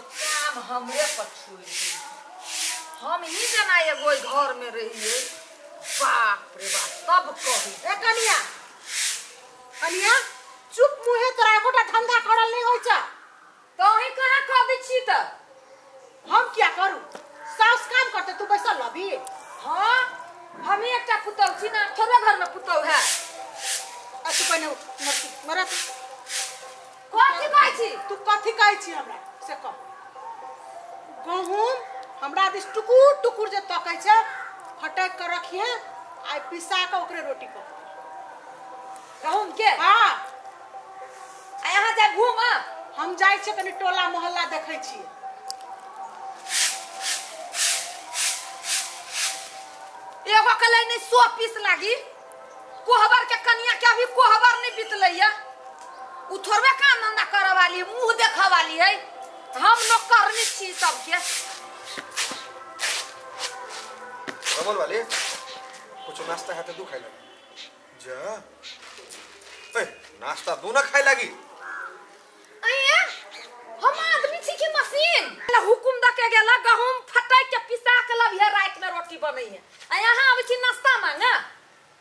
काम हमरे पर छोड़ दी। हम ही जना एगो घर में रहिए। बाप रे बाप तब कही ए कनिया कनिया चुप मुहे तोरा एकोटा धंधा करल नहीं होई छ। तो ही कहां कह दै छी त हम क्या करूं? सास काम करते तू बैसल लबी। हां हम ही एकटा पुतौ छी ना, थोड़े घर में पुतौ है। तू कने मरा कथी कहै छी? तू कथी कहै छी हमरा से कह। गहूम हमरा दिस टुकुर टुकुर जे तकै छै फटक के रखिए आइ पिसा के ओकरे रोटी पक। गहूम के? हां आ यहां जा घूम। हम जाय छी कनी टोला मोहल्ला देखै छी। एगो कले नहीं 100 पीस लागी। कोहबर के कनिया के अभी कोहबर नहीं बितलैया। उ थोड़बे काम धंधा करे वाली मुंह देखा वाली है। हम नौकरनी छी सबके। कमल वाले कुछ नाश्ता है तो तू खाई लगी जा। ए नाश्ता तू ना खाई लगी। अये हम आदमी छी की मशीन? ला हुकुम द के गेला गहूम फटाई के पिसा के लबिया रात में रोटी बनई है। आ यहां आबै छी नाश्ता मांगा।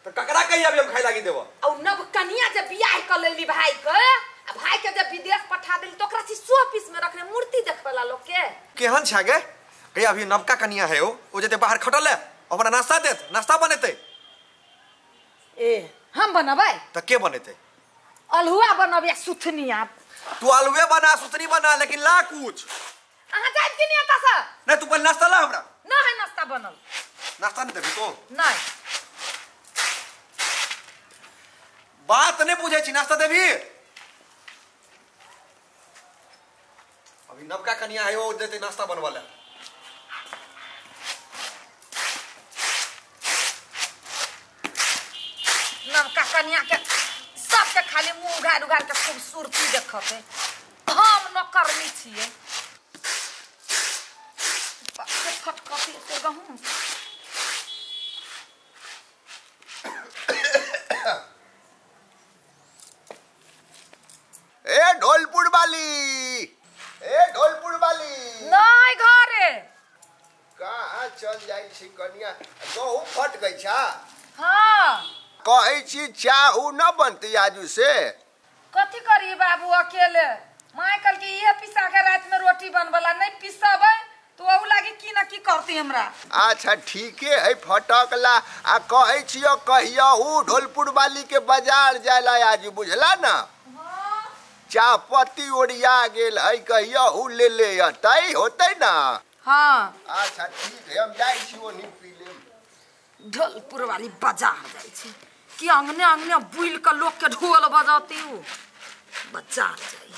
तो ककरा कही अभी हम खाई लगी देबो। औ नब कनिया जे बियाह क लेली भाई के, आ भाई के जे विदेश पठा देली तो ओकरा छी 100 पीस में रखले मूर्ति देखबला लोग के। केहन छागे कही अभी नवका कनिया है ओ जते बाहर खटल है अपना नाश्ता देत नाश्ता बनेते। ए हम बनबै त के बनेते? अलहुआ बनबै सुथनिया। तू आलूए बना सुतरी बना लेकिन ला कुछ। अहाँ जाइत कि नहीं आता सर? नहीं तू पहले नाश्ता ला हमरा। ना है नाश्ता बनल। नाश्ता नहीं देबी तो? नहीं। बात नहीं पूछे छी नाश्ता देबी? अभी नवका कनिया है वो देते नाश्ता बनवाला। नवका कनिया के सबके खाली मुंह उघार उघार के खूबसूरती देखते। हम नौकरनी छिए। फटकती से गहूं ए ढोलपुर वाली नहीं घरे कहाँ चल जाई छी कनिया गहूँ फट गई छा। हाँ कहै छी चाहू न बनती आजू से। कथी करी बाबू अकेले? माय कल के ये पिसा के रात में रोटी बनबला नहीं पिसबै तो ओहू लागी की ना की करती हमरा। अच्छा ठीके है फटकला आ कहै छियो कहियो ढोलपुर वाली के बाजार जाला आजू बुझला ना। चापत्ती ओरिया गेल है कहियो ले ले अतै होतै ना। हाँ अच्छा ठीक है हम जाई छी ओ नी पी ले। ढोलपुर वाली बाजार जाई छी कि अंगने अंगने बुइल के लोग के ढोल बजाती हूँ। बाजार जाई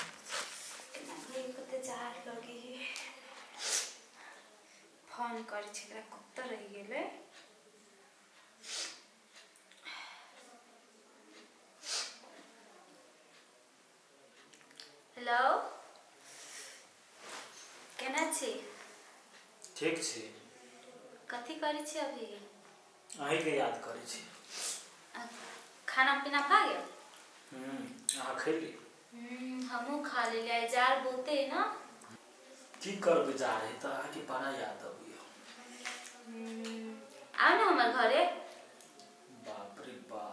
फोन करे छिकरा कत्त रह गेले। हेलो केना छी? ठीक छी। कथी करे छी अभी? अही के याद करे छी। खाना पीना खा गया? अहाँ खैली? हमहू खा लेलिए। जार बहुते है ना। की करबे जा रहे त अहाँ के बड़ा याद अबियो। आओ ना हमर घरे। बाप रे बा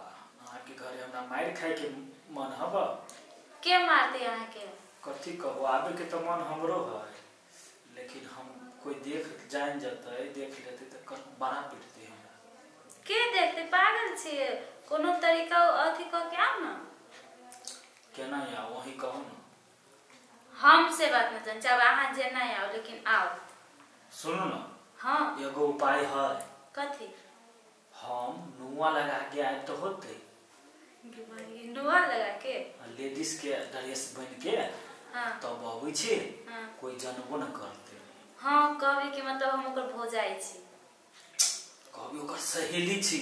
अहाँ के घरे हमरा मार खाए के मन हबा। के मारते अहाँ के? कथी कहबो आबे के तो मन हमरो है लेकिन हम कोई देख जान जतै देख लेते त बड़ा पिटते हमरा। के देखते? पागल छिए। कोनो तरीका अथी क के आओ ना। केना या वही कहू ना। हमसे बात न जान चाहे अहाँ जे नहीं आओ लेकिन आओ। सुनो ना। हाँ एगो उपाय है। कथी? हम नुआ लगा के आए तो होते। नुआ लगा के? लेडीज के ड्रेस बन के हाँ तब अबै छी। हाँ कोई जानबो न करते। हाँ कभी के मतलब हम ओकर भौजाई छी। कभी ओकर सहेली छी।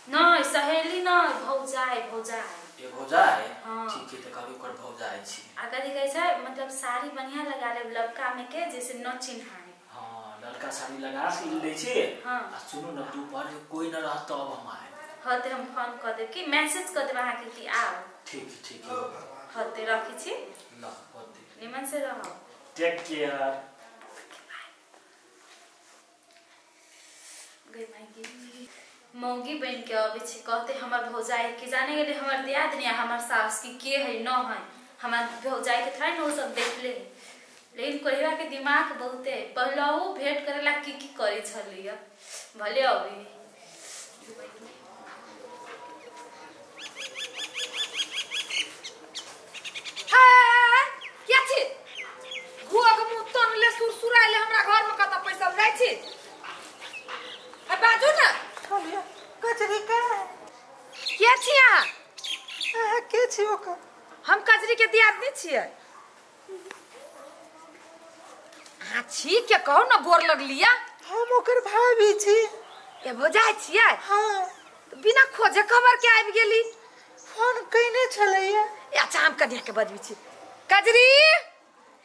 नहीं सहेली नहीं भौजाई भौजाई। ये भौजाई? हाँ ठीक है तो कभी ओकर भौजाई छी। आ कथी कहै छै मतलब साड़ी बढ़िया लगा ले लड़का में के जैसे न चिन्हाए। हाँ लड़का साड़ी लगा ले छी। हाँ आ सुनो न दोपहर कोई न रहत अब हम आए। हते हम फोन कर देब कि मैसेज कर देब अहाँ के कि आओ। ठीक है हते रखी छी। ल होते। निमन से रहो। Take care. मौगी बन के अबे छे कहते हमर भौजाई के जाने गेले हमर दियाद ने हमर सास की के है न है हमर भौजाई के थोड़ा न वो सब देख ले लेकिन कोहिवा के दिमाग बहुते पहलऊ भेंट करेला की करे छलिया भले अबे क्या छी गुआ के मुंह तन ले सुरसुराइले हमरा घर में कत पैसा जाय छी आ बाजू ना कचरी का क्या छी अहाँ के छी ओकर हम कजरी के दियादनी छियै हाँ छी के कहू ना गोर लगलिया हम ओकर भाभी छी ए भौजाई छियै हाँ तो बिना खोजे खबर के आबि गेली फोन कइने छलैया अच्छा हम कनिया के बजबी छी कजरी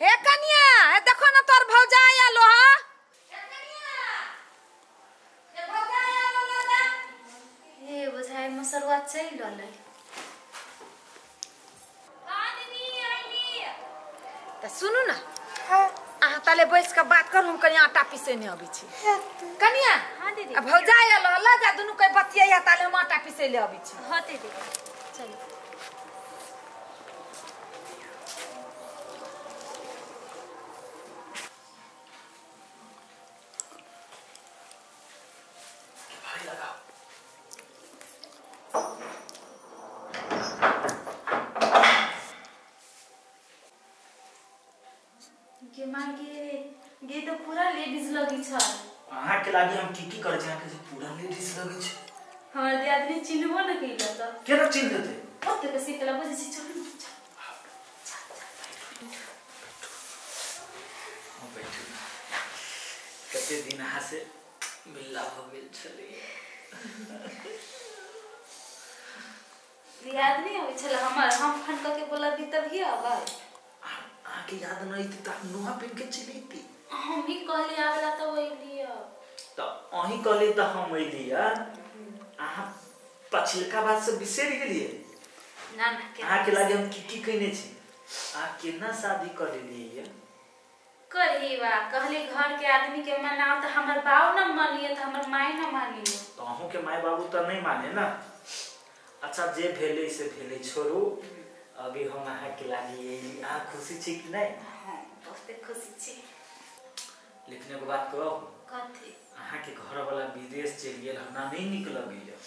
हे कनिया हे देखो ना तोर भौजाई आलो हा हे कनिया हे भौजाई आलो ना ए बुझाई मसरवा चल रहले त सुनू ना हाँ अहाँ ताले बैस के बात कर हम कनिया आटा पीसे नहीं अबी छी कनिया हां दीदी अब भौजाई आलो ला जा दुनु कोई बतिया ताले हम आटा पीसे ले अबी छी हां दीदी चलो के मागे गे तो पूरा लेडीज लगी छ अहाँ के लागे हम की करे छै अहाँ के पूरा लेडीज लगे छै हमर दियादनी चिन्हबो न कइला त केना चिन्ह देते ओते के सीतला बुझे छी चल हम बैठू कते दिन अहाँ से मिलला हो गेल छले दियादनी होय छला हमर हम फोन क के बोला दी तभी आबै आके याद नहीं थी तो नुहा पिन के चली थी हम ही कहले आवेला त ओइ लिया तो अही कहले तो हम अइलिया आहा पछिलका बात से बिसर गेलिए ना ना के आहा के लागे हम की कहने छी आ केना शादी कर लेलिए करीवा कहले घर के आदमी के मनाओ त हमर बाऊ न मानिए त हमर माई न मानिए तो अहू के माय बाबू तो नहीं माने ना अच्छा जे भेले से भेले छोड़ू अभी हम आहा के लागे आ खुशी छी कि नहीं हां बहुत खुशी छी लेकिन एगो बात कहो कथि आहा के घर वाला विदेश चल गेल हमरा नहीं निक लगिए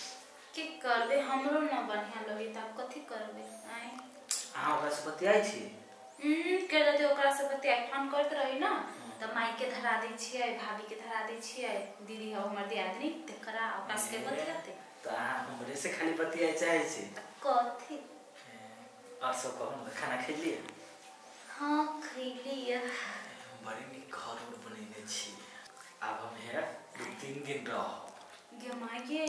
की करबे हमरो न बढ़िया लगे त कथि करबे आए आहा ओकरा से बतियाई छी के रहते ओकरा से बतिया फोन करत रही ना त माई के धरा दै छियै भाभी के धरा दै छियै दीदी हो हमर दियादनी तेकरा ओकरा से के बतियाते तो आहा हमरे से खाली बतियाई चाहे छी कथि और सब कहूं खाना खा लिए हां खइलिया बड़ी निक घर बनेने छी अब हम है 2-3 दिन रह गे मागे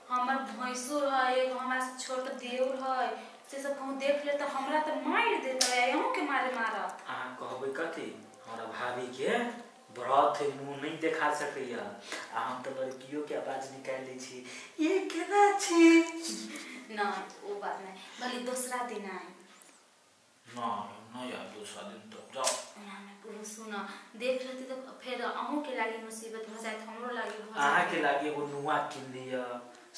हमर भैंसुर है एगो हमरा से छोट देवर है से सब कहूं देख ले त हमरा त मार देत है अहू के मारे मारत आ कहबे कथि हमरा भाभी के व्रत है मुंह नहीं देखा सकैया आ हम तो लड़कियों के आवाज निकाल लै छी ये केना छी ना वो बात नहीं भले दूसरा दिन आए ना ना यार दूसरा दिन तो जाओ ना मैं पूरा सुना देख लेते तो फिर अहू के लागी मुसीबत हो जाए हमरो लागी हो आहा जाए के लागे वो नुआ किन लिया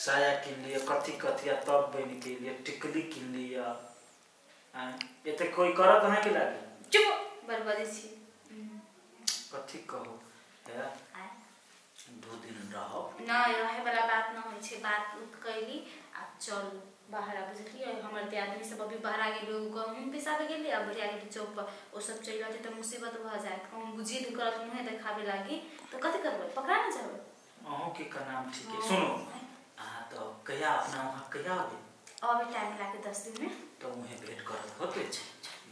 साया किन लिया कथि कथिया तब बन के लिए टिकली किन लिया आ एते कोई करत अहाँ के लागे चुप बर्बादी छी कथि कहो है आए 2 दिन रहो ना रहे वाला बात ना होय छे बात उठ कैली आ चल बाहर आ बुझलिए हमर दियादनी सब अभी बाहर आ गेल गहूम पिसाबे गेली आ बढ़िया गेल चौक पर ओ सब चल जाते त मुसीबत भ जाए हम बुझी द करत मुहे देखाबे लागी तो कथि करबे पकड़ा ना जाबे अहों के का नाम ठीक है सुनो आ तो कहिया अपना वहां कहिया आवे अबे टाइम लागे 10 दिन में तो मुहे भेंट करत होते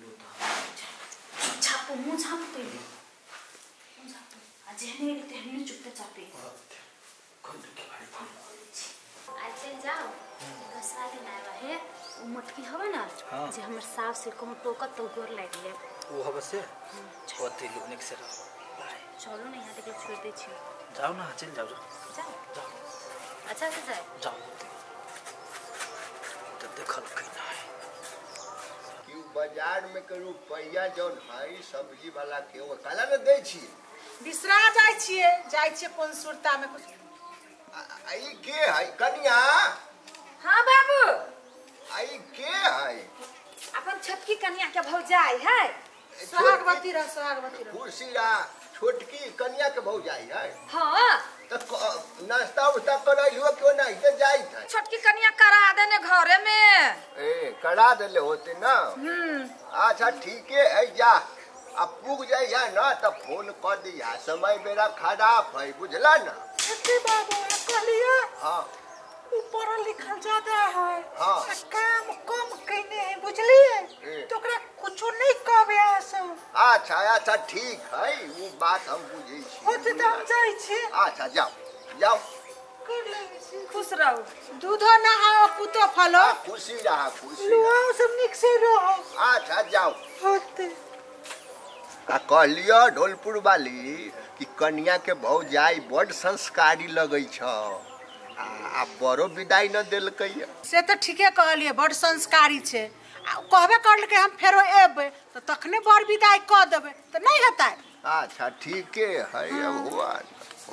लो तो छाप मुंह छाप पे मुंह छाप आ जेहने तेहने चुप चापे कोई के बारे आज चल जाओ दूसरा दिन आवा है ओ मटकी हवे ना जे हमर सास से कहूं टोकत तो गोर लाग ले वो हबे से छोटी लोग से रहो चलो ना यहाँ तक छोड़ दे छी जाओ ना चल जाओ जाओ जाओ अच्छा से जाए जाओ तो देखल कहीं है कि बाजार में के रुपया जौन है सब्जी वाला के वो काला न दे छी बिसरा जाय छिए कोन सुरता में कुछ आई के है कन्या? हाँ बाबू, आई के है? अपन छोटकी कन्या के भौजाई है। सुहागवती रह, सुहागवती रह। खुशिया छोटकी कन्या के भौजाई है। हाँ, तो नाश्ता उस्ता करैलियो क्यों नहीं तो जाई था? छोटकी कन्या करा देने घरे में। ए करा देले होते ना। अच्छा ठीक है जा। अब पुग जाइया ना तो फोन कर दिया। समय मेरा खराब है बुझला ना। अरे बाबू कहलिए हाँ ऊपर लिखल ज्यादा है। हाँ। काम कम कइने है बुझलिए? तो ओकरा कुछो नहीं कहबे सब। अच्छा अच्छा ठीक है वो बात हम बुझे छी। होते तो हम जाई छी। अच्छा जाओ जाओ। कर लेबे छी। खुश रहो। दूधो नहाओ पुतो फलो। खुशी रहा खुशी। लुआओ सब निक से रहो। अच्छा जाओ। होते कहलियो ढोलपुर वाली कि कन्या के भौजाई बड़ संस्कारी लगै छ। आ बड़ो विदाई न देलकै। से तो ठीके कहलिए बड़ संस्कारी छे। कहबे करल के हम फेरो एबे तो तखने बड़ विदाई क देबे तो नहीं हेतै। अच्छा ठीक है अब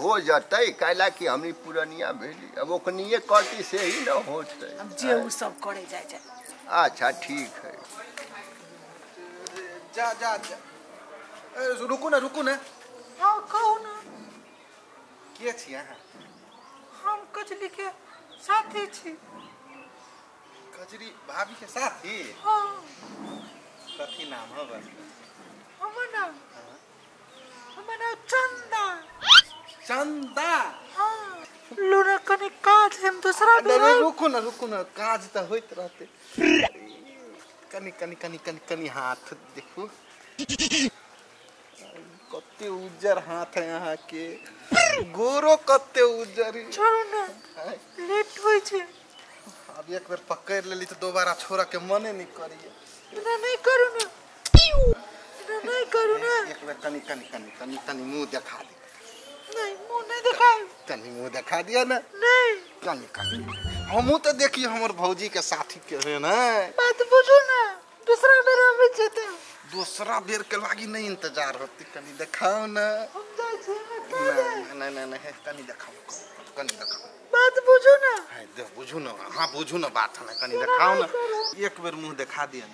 हो जतै काला कि हमनी पुरनिया भेली अब ओकनिए कटी से ही न होतै। अब जे उ सब करे जाय जाय। अच्छा ठीक है। जा जा जा। रुकू ना। हां कहू ना। के छी अहाँ? हम कजली के साथी छी। कजरी भाभी के साथी? हां। कथी नाम है बस? हमर नाम चंदा। चंदा? हाँ। लूना कने काज हम दूसरा भी रुकू ना काज तो होइत रहते। कनी हाथ देखू। कते उज्जर हाथ है यहाँ के। गोरो कते उज्जर। छोड़ो ना लेट होई छे। अब एक बार पकड़ लेली तो दोबारा छोड़ा के मने नहीं करिए। इना नहीं करू ना। एक बार कनी मुंह दिखा दे। नहीं मुंह नहीं दिखाई। कनी मुंह दिखा दिया ना। नहीं कनी हमू तो देखिए हमर भौजी के साथी के है ना। बात बुझो ना दूसरा बेर आवे जेते। दूसरा बेर के लागी नहीं इंतजार होती। कनी दिखाओ ना। हम जाय छे नहीं कनी दिखाओ। बात बुझो ना। है दे बुझू ना। हां बुझू ना बात है कनी दिखाओ ना। एक बार मुंह दिखा दिया।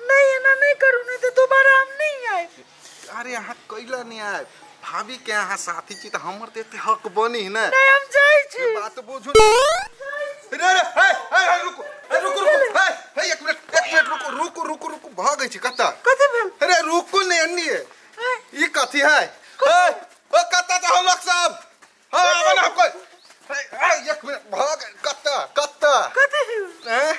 नहीं ना नहीं करू नहीं तो दोबारा हम नहीं आए। अरे यहाँ कैला नहीं आए। भाभी के यहाँ साथी छी तो हमर देते हक बनी ना। नहीं हम जाय छी। बात बुझू। अरे रुको एक मिनट रुको भागै छी कत्ता? कथि भेल? अरे रुको नहीं अन्नी ई कथि है? ओ कत्ता त हम लोग सब हां बना कोई एक मिनट भाग कत्ता कथि हैं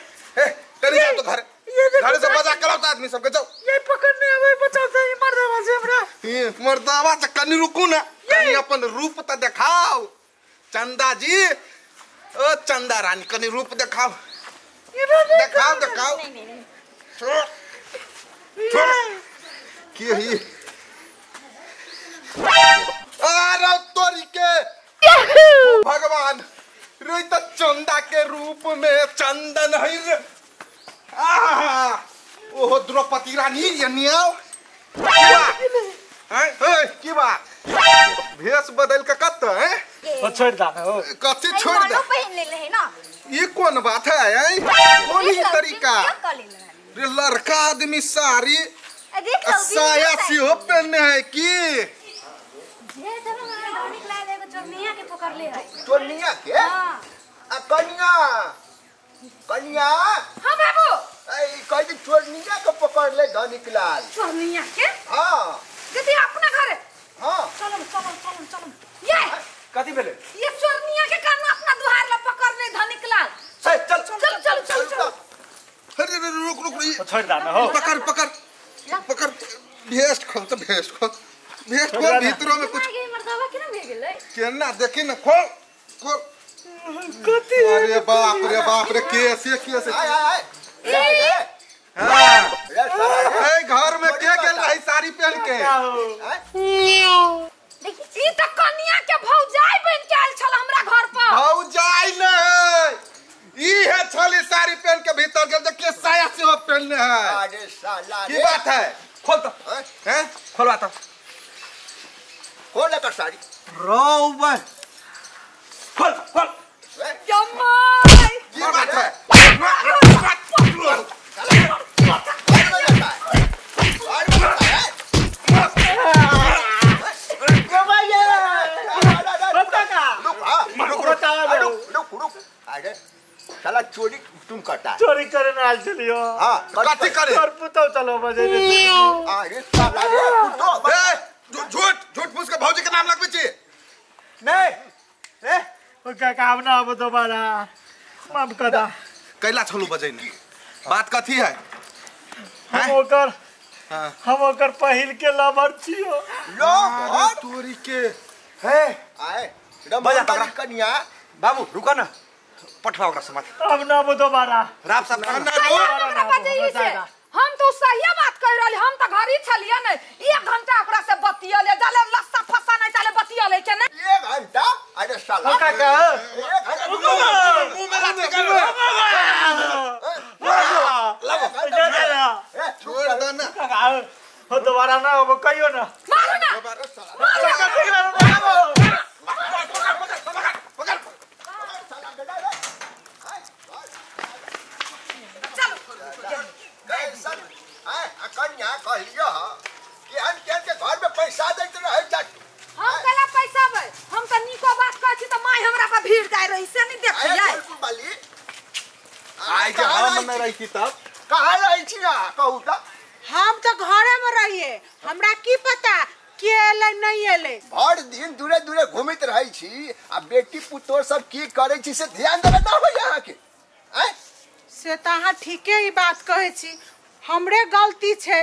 तेरे जा तो घर से मजाक कराता आदमी सबके जाओ। ये पकड़ने आवे बचाता है मर्दावा से हमरा। ये मर्दावा त कनी रुकू ना। कनी अपन रूप त दिखाओ। चंदा जी ओ चंदा रानी कनी रूप दिखाओ। दिखाओ छोड़ के ही अरे तोरी के भगवान रे त चंदा के रूप में चंदन है रे। ओहो द्रौपदी रानी ये नियाओ की बात भेष बदल के कत है? छोड़ दा हो। कथी छोड़ दे? पहन ले है ना। ये कौन बात है? कौन ही तरीका? रे लड़का आदमी साड़ी साया सिहो पहने है की? टोनिया के? आ कन्या हाँ बाबू। कहीं चोरनिया को पकड़ ले धनिक लाल। चोरनिया के? हाँ यदि अपना घर है। हाँ चलो ये कथी भेले? ये चोरनिया के कान अपना दुहार ला पकड़ ले धनिक लाल। चल। अरे रुक छोड़ दा ना हो। पकड़ भेष खो भीतरों में कुछ मर्दावा के ना भेज गेलै। केना देखी ना खोल। कथि? अरे बाप रे कैसे आय ए घर में के गेल रही साड़ी पहन के? देखी ई त कन्या के भौजाई बन के आइल छल हमरा घर पर। भौजाई नहीं ई है छली साड़ी पहन के भीतर गेल जे के साया से हो पहनने है। अरे साला की बात है? खोल तो हैं खोलवा तो खोल लेकर साड़ी। रोबन खोल खोल जमाई ये बात है अरे साला चोरी तुम करता है चोरी करे ना चलियो हाँ कथी करे और पुतो चलो बजे अरे साला रे तो झूठ झूठ पूछ के भौजी के नाम लगबे छी नहीं ए ओ का काम ना अब दोबारा माफ कदा कैला छलू बजैनी बात कथी है हम ओकर पहिल के लवर छियो लो अरे तोरी के है आए बजा रमन पकड़ा। कन्या बाबू रुको ना पठवा ओकरा समाज अब ना अब दोबारा राप साहब हमरा बजैली से हम तो सही बात कह रहली हम त घर ही छलिए नै 1 घंटा ओकरा से बतियले जाले लस्सा फसा नै चाले बतियले के नै 1 घंटा अरे साला का 1 घंटा मुंह में लात कर छोड़ दो ना हो दोबारा ना अब कहियो ना मारो ना कन्या कहियो कि हम के घर में पैसा दैत रहे हम कला पैसा बे हम त निको बात कहै छी त माय हमरा पर भीड़ जाय रही से नहीं देखियै बाली आई के हम में रही थी तब कहाँ रही छी ना कहू त हम तो घरे में रहिए हमरा की पता के एले नहीं एले भर दिन दूरे दूरे घूमित रही छी आ बेटी पुतोर सब की करे छी से ध्यान देना ना हो यहाँ के हैं से तो अहाँ ठीके ही बात कहे छी हमरे गलती छे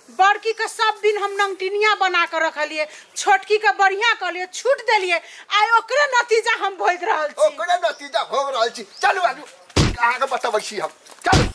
बड़की के सब दिन हम नंगटिनिया बना के रखलिए छोटकी के बढ़िया कहलिए छूट देलिए आइ ओकरे नतीजा हम भोग रहल छी ओकरे नतीजा भोग रहल छी चलू आजू कहाँ के बताबै छी हम चलू